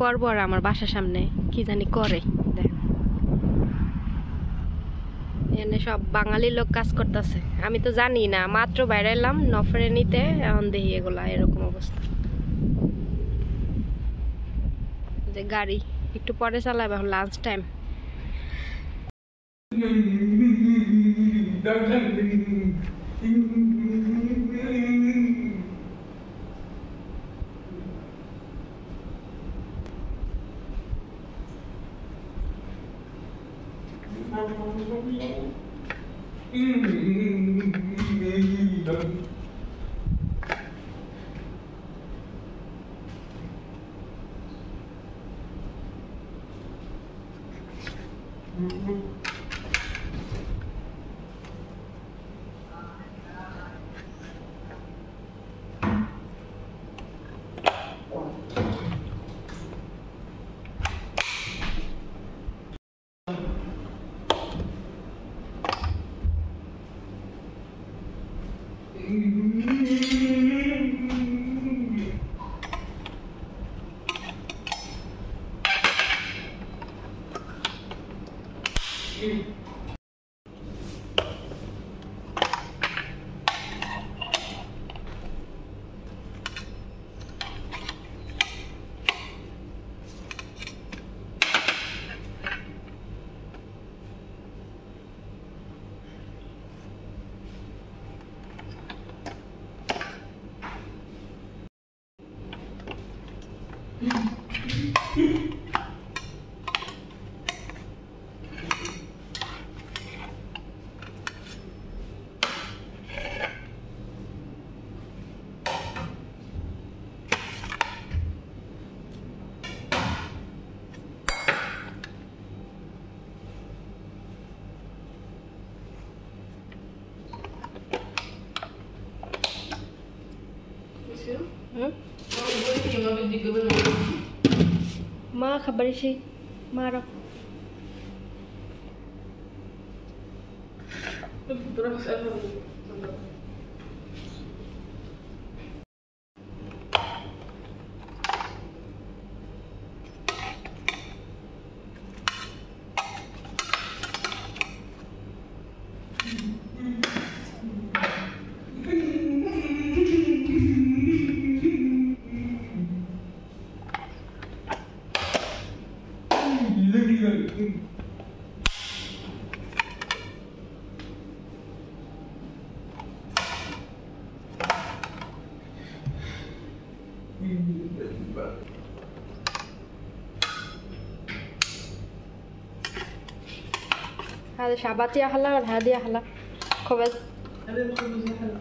পরপর আমার বাসার সামনে কি জানি করে দেখ, এখানে সব বাঙালি লোক কাজ করতেছে। আমি তো জানি না, মাত্র বাইরে এলাম নফরেনিতে, এখন দেখি এগুলা এরকম অবস্থা। যে গাড়ি একটু পরে চালাবে, এখন lunch time. Ma khabari sih marah. هذا شعباتي أحلى ولا هذه أحلى؟ خبز. هذا الخبز أحلى.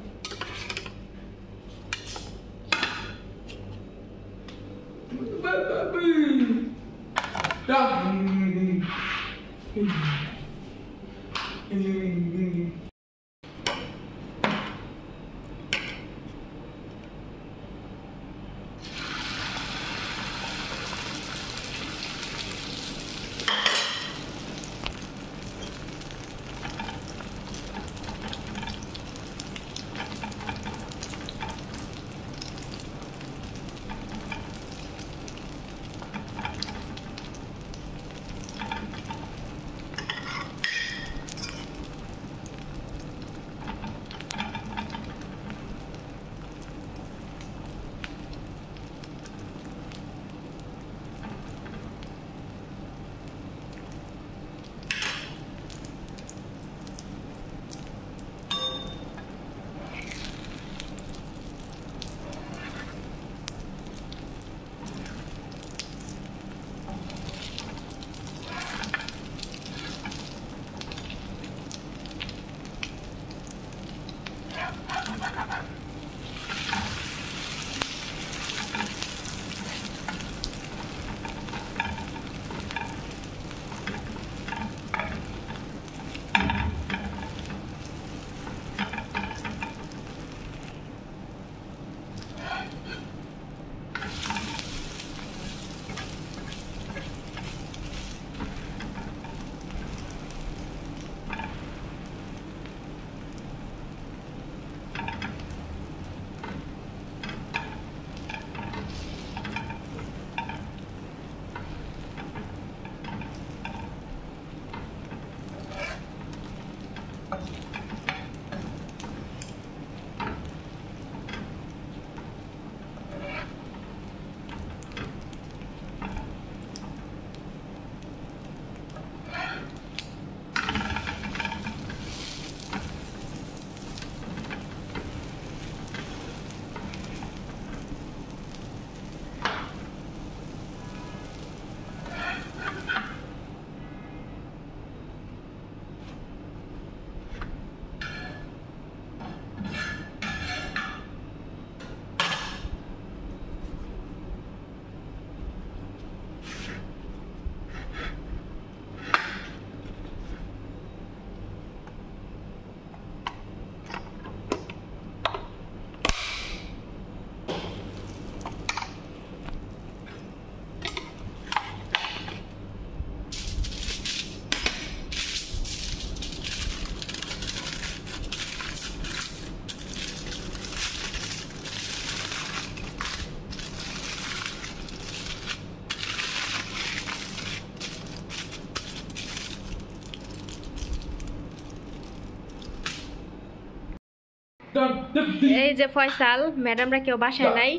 এই যে ফয়সাল, ম্যাডামরা কেউ বাসায় নাই,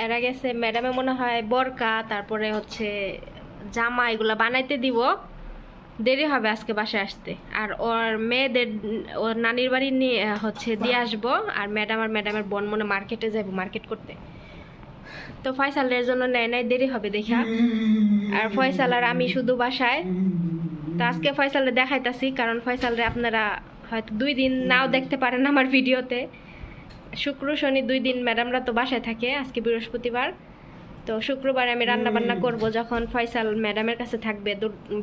এরা গেছে। ম্যাডামে মনে হয় বরকা তারপরে হচ্ছে জামা এগুলা বানাইতে দিব, দেরি হবে আজকে বাসায় আসতে। আর ওর মেয়েদের ওর নানির বাড়ি নিয়ে হচ্ছে দিয়ে আসবো। আর ম্যাডামের বোন মনে মার্কেটে যাবো, মার্কেট করতে। তো ফয়সালের জন্য নেয় নাই, দেরি হবে দেখা। আর ফয়সাল আর আমি শুধু বাসায়। তো আজকে ফয়সালরে দেখাইতাছি, কারণ ফয়সালরে আপনারা হয়তো 2 দিন নাও দেখতে পারেন আমার ভিডিওতে। শুক্র শনি 2 দিন ম্যাডামরা তো বাসায় থাকে, আজকে বৃহস্পতিবার। তো শুক্রবার আমি রান্না বান্না করব, যখন ফয়সাল ম্যাডামের কাছে থাকবে,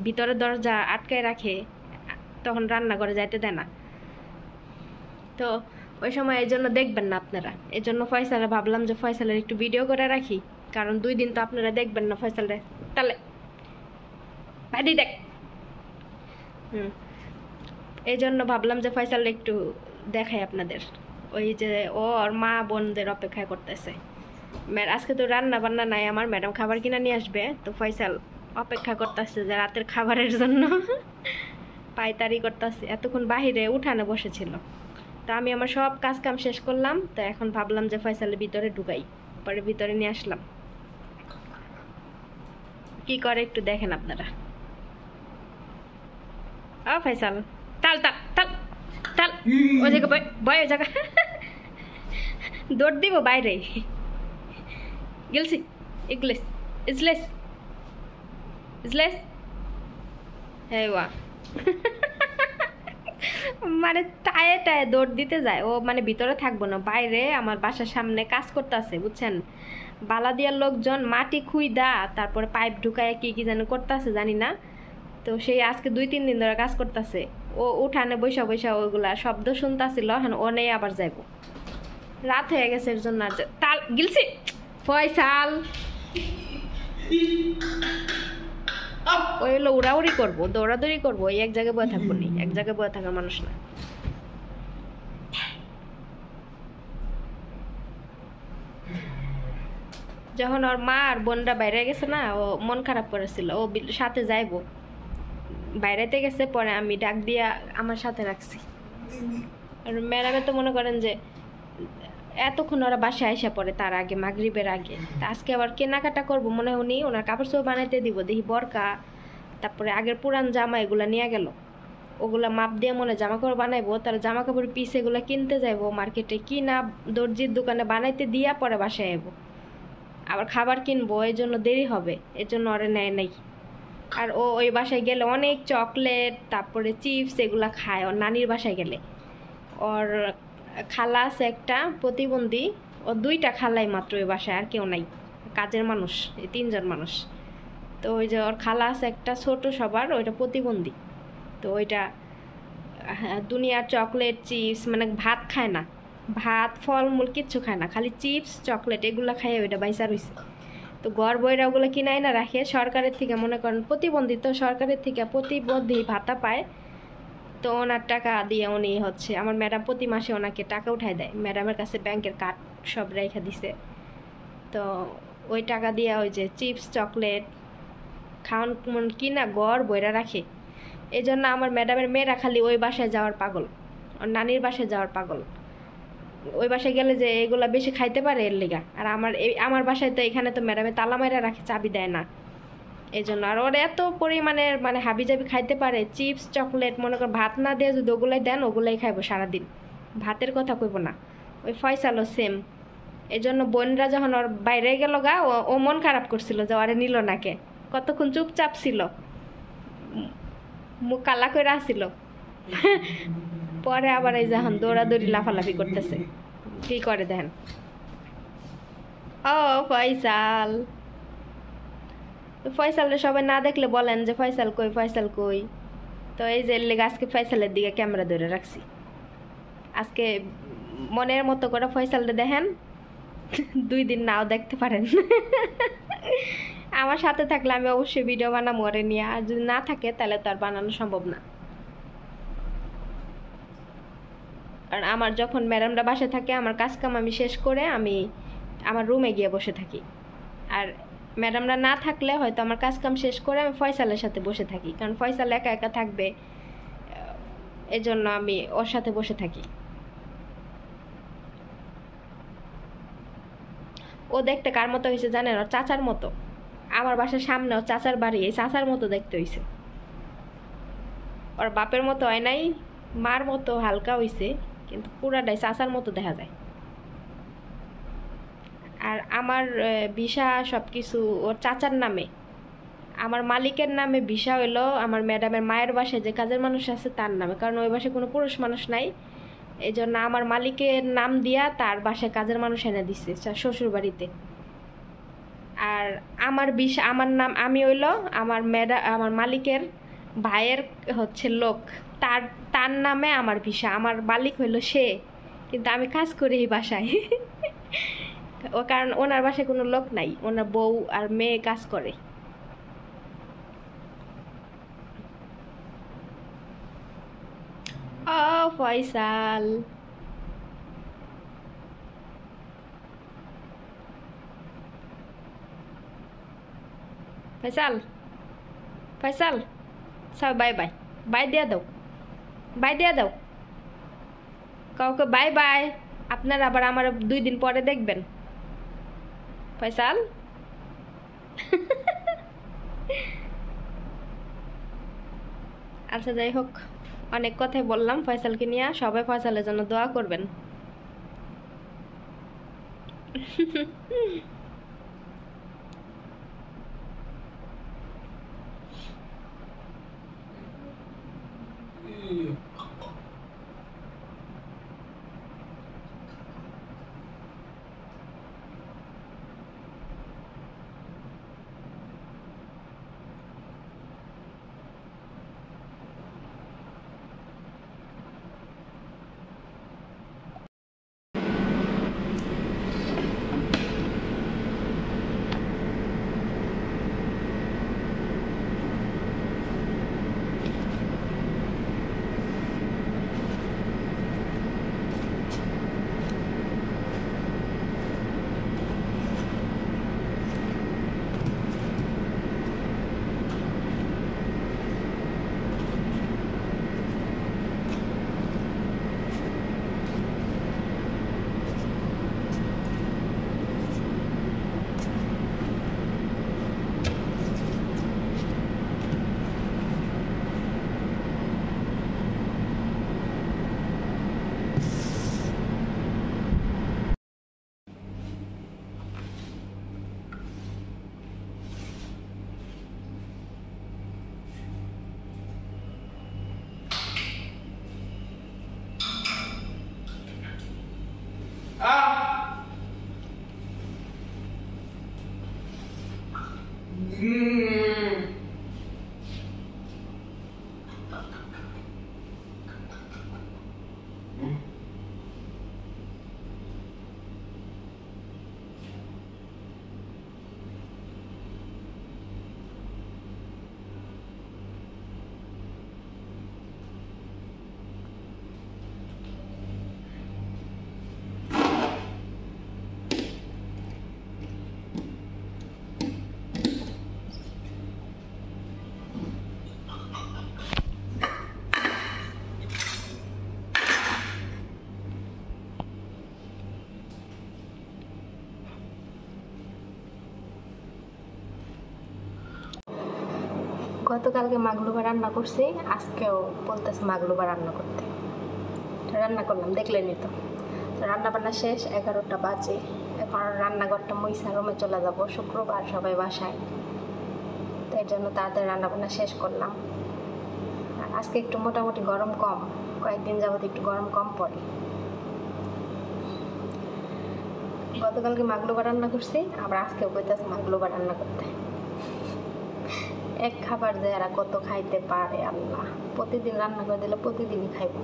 ভিতরের দরজা আটকায় রাখে, তখন রান্না করে যাইতে দেয় না। তো ওই সময় এই জন্য দেখবেন না আপনারা। এই জন্য ফয়সালে ভাবলাম যে ফয়সালের একটু ভিডিও করে রাখি, কারণ 2 দিন তো আপনারা দেখবেন না ফয়সালে। তাহলে ভাইদি দেখ, এই জন্য ভাবলাম যে ফয়সাল একটু দেখাই আপনাদের। ওই যে ও আর মা বোনদের অপেক্ষা করতেছে। আজকে তো রান্না বান্না নাই আমার, ম্যাডাম খাবার কিনা নিয়ে আসবে। তো ফয়সাল অপেক্ষা করতেছে যে রাতের খাবারের জন্য পাইতারি করতেছে। এতক্ষণ বাহিরে উঠানে বসেছিল। তো আমি আমার সব কাজ কাম শেষ করলাম। তো এখন ভাবলাম যে ফয়সালের ভিতরে ঢুকাই, পরে ভিতরে নিয়ে আসলাম। কি করে একটু দেখেন আপনারা। ও ফয়সাল, তাল তাল তাল তাল, ওই জায়গা বয়, ওই জায়গা দৌড় দিব বাইরে। গেলছি ইংলিশ ইজলেস ইজলেস হেওয়া মানে টায়ে টায়ে দৌড় দিতে যায় ও, মানে ভিতরে থাকবো না, বাইরে আমার বাসার সামনে কাজ করতেছে, বুঝছেন। বালাদিয়ার লোকজন মাটি খুইদা তারপরে পাইপ ঢুকায় কি কি যেন করতেছে জানি না। তো সেই আজকে 2-3 দিন ধরে কাজ করতেছে। ও উঠানে বৈশা বৈশা ওইগুলা শব্দ শুনতেছিল, এখন ও নেই আবার যাইব। রাত হয়ে গেছে এর জন্য। আর তাল গিলছি ফয়সাল, ওই হলো উড়াউড়ি করবো, দৌড়াদৌড়ি করবো, ওই এক জায়গায় বয়ে থাকবো নি, এক জায়গায় বয়ে থাকার মানুষ না। যখন ওর মা আর বোনরা বাইরে গেছে না, ও মন খারাপ করেছিল, ও সাথে যাইবো, বাইরেতে গেছে। পরে আমি ডাক দিয়া আমার সাথে রাখছি। আর ম্যাডামে তো মনে করেন যে এতক্ষণ ওরা বাসায় আইসা পড়ে, তার আগে মাগরিবের আগে। তা আজকে আবার কেনাকাটা করবো মনে, উনি ওনার কাপড় চোপড় বানাইতে দিব। দেখি বরকা তারপরে আগের পুরান জামা এগুলা নিয়ে গেল, ওগুলা মাপ দিয়ে মনে জামা কাপড় বানাইবো। তার জামা কাপড় পিস এগুলা কিনতে যাইবো মার্কেটে, কি না দর্জির দোকানে বানাইতে দিয়া পরে বাসায় আইবো। আবার খাবার কিনবো, এই জন্য দেরি হবে, এর জন্য ওরে নেয় নাই। আর ও ওই বাসায় গেলে অনেক চকলেট তারপরে চিপস এগুলা খায়। ওর নানির বাসায় গেলে ওর খালা আছে একটা প্রতিবন্ধী, ও 2টা খালাই মাত্র ওই বাসায়, আর কেউ নাই, কাজের মানুষ, এই 3 জন মানুষ। তো ওই যে ওর খালা আছে একটা ছোট সবার, ওইটা প্রতিবন্ধী। তো ওইটা দুনিয়ার চকলেট চিপস, মানে ভাত খায় না, ভাত ফলমূল কিচ্ছু খায় না, খালি চিপস চকলেট এগুলো খায় ওইটা বাইসা রয়েছে। তো ঘর বইরা ওগুলো কিনাই না রাখে সরকারের থেকে, মনে করেন প্রতিবন্ধী তো সরকারের থেকে প্রতিবন্ধী ভাতা পায়। তো ওনার টাকা দিয়ে উনি হচ্ছে, আমার ম্যাডাম প্রতি মাসে ওনাকে টাকা উঠায় দেয়, ম্যাডামের কাছে ব্যাংকের কার্ড সব রেখে দিছে। তো ওই টাকা দিয়ে ওই যে চিপস চকলেট খাওয়ান কিনা ঘর বইরা রাখে। এই জন্য আমার ম্যাডামের মেয়েরা খালি ওই বাসায় যাওয়ার পাগল, ওর নানির বাসায় যাওয়ার পাগল। ওই বাসায় গেলে যে এগুলা বেশি খাইতে পারে এর লিগা। আর আমার বাসায় তো এখানে তো ম্যাডামে তালা মাইরা রাখে, চাবি দেয় না, এই জন্য। আর ওরা এত পরিমাণের মানে হাবি জাবি খাইতে পারে, চিপস চকলেট, মনে কর ভাত না দিয়ে যদি ওগুলাই দেন ওগুলাই খাইবো সারাদিন, ভাতের কথা কইব না। ওই ফয়সালও সেম। এই জন্য বোনরা যখন ওর বাইরে গেল গা, ও মন খারাপ করছিল যে ওরে নিল নাকে, কতক্ষণ চুপচাপ ছিল, মুখ কালা করে আসছিল। পরে আবার এই যখন দৌড়াদৌড়ি লাফালাফি করতেছে, কি করে দেখেন। ও ফয়সাল, ফয়সালের সবাই না দেখলে বলেন যে ফয়সাল কই ফয়সাল কই। তো এই যে লেগে আজকে ফয়সালের দিকে ক্যামেরা ধরে রাখছি। আজকে মনের মতো করে ফয়সালটা দেখেন, 2 দিন নাও দেখতে পারেন। আমার সাথে থাকলে আমি অবশ্যই ভিডিও বানাবো ওরে নিয়ে, আর যদি না থাকে তাহলে তো আর বানানো সম্ভব না। কারণ আমার যখন ম্যাডামরা বাসায় থাকে, আমার কাজ কাম আমি শেষ করে আমি আমার রুমে গিয়ে বসে থাকি। আর ম্যাডামরা না থাকলে হয়তো আমার কাজ কাম শেষ করে আমি ফয়সালের সাথে বসে থাকি, কারণ ফয়সাল একা একা থাকবে, এজন্য আমি ওর সাথে বসে থাকি। ও দেখতে কার মতো হয়েছে জানেন? ওর চাচার মতো। আমার বাসার সামনে ওর চাচার বাড়ি, এই চাচার মতো দেখতে হয়েছে। ওর বাপের মতো হয় নাই, মার মতো হালকা হয়েছে, কিন্তু পুরাটাই চাচার মতো দেখা যায়। আর আমার ভিসা সব কিছু ওর চাচার নামে। আমার মালিকের নামে ভিসা হইলো আমার ম্যাডামের মায়ের বাসায় যে কাজের মানুষ আছে তার নামে, কারণ ওই বাসায় কোনো পুরুষ মানুষ নাই। এই জন্য আমার মালিকের নাম দিয়া তার বাসায় কাজের মানুষ এনে দিচ্ছে শ্বশুর বাড়িতে। আর আমার ভিসা আমার নাম, আমি হইলো আমার মালিকের ভাইয়ের হচ্ছে লোক, তার তার নামে আমার ভিসা। আমার মালিক হইলো সে, কিন্তু আমি কাজ করি এই বাসায়। ও কারণ ওনার বাসায় কোনো লোক নাই, ওনার বউ আর মেয়ে কাজ করে। ও ফয়সাল, ফয়সাল, ফয়সাল, সব বাই বাই, বাই দিয়ে দাও, বাই দিয়ে দাও, কাউকে বাই বাই। আপনারা আবার আমার 2 দিন পরে দেখবেন। ফয়সাল। আচ্ছা যাই হোক, অনেক কথাই বললাম ফয়সালকে নিয়ে। সবাই ফয়সালের জন্য দোয়া করবেন। গতকালকে মাগলুবা রান্না করছি, আজকেও বলতেছে মাগলুবা রান্না করতে। রান্না করলাম, দেখলেনই তো। রান্না বান্না শেষ, 11টা বাজে। এখন রান্নাঘরটা মুইসা রুমে চলে যাব, শুক্রবার সবাই বাসায়, তাই জন্য তাড়াতাড়ি রান্না বান্না শেষ করলাম। আর আজকে একটু মোটামুটি গরম কম, কয়েকদিন যাবত একটু গরম কম পড়ে। গতকালকে মাগলুবা রান্না করছি, আবার আজকেও কইতেছে মাগলুবা রান্না করতে। এক খাবার যে এরা কত খাইতে পারে আল্লাহ। প্রতিদিন রান্না করে দিলে প্রতিদিনই খাইব।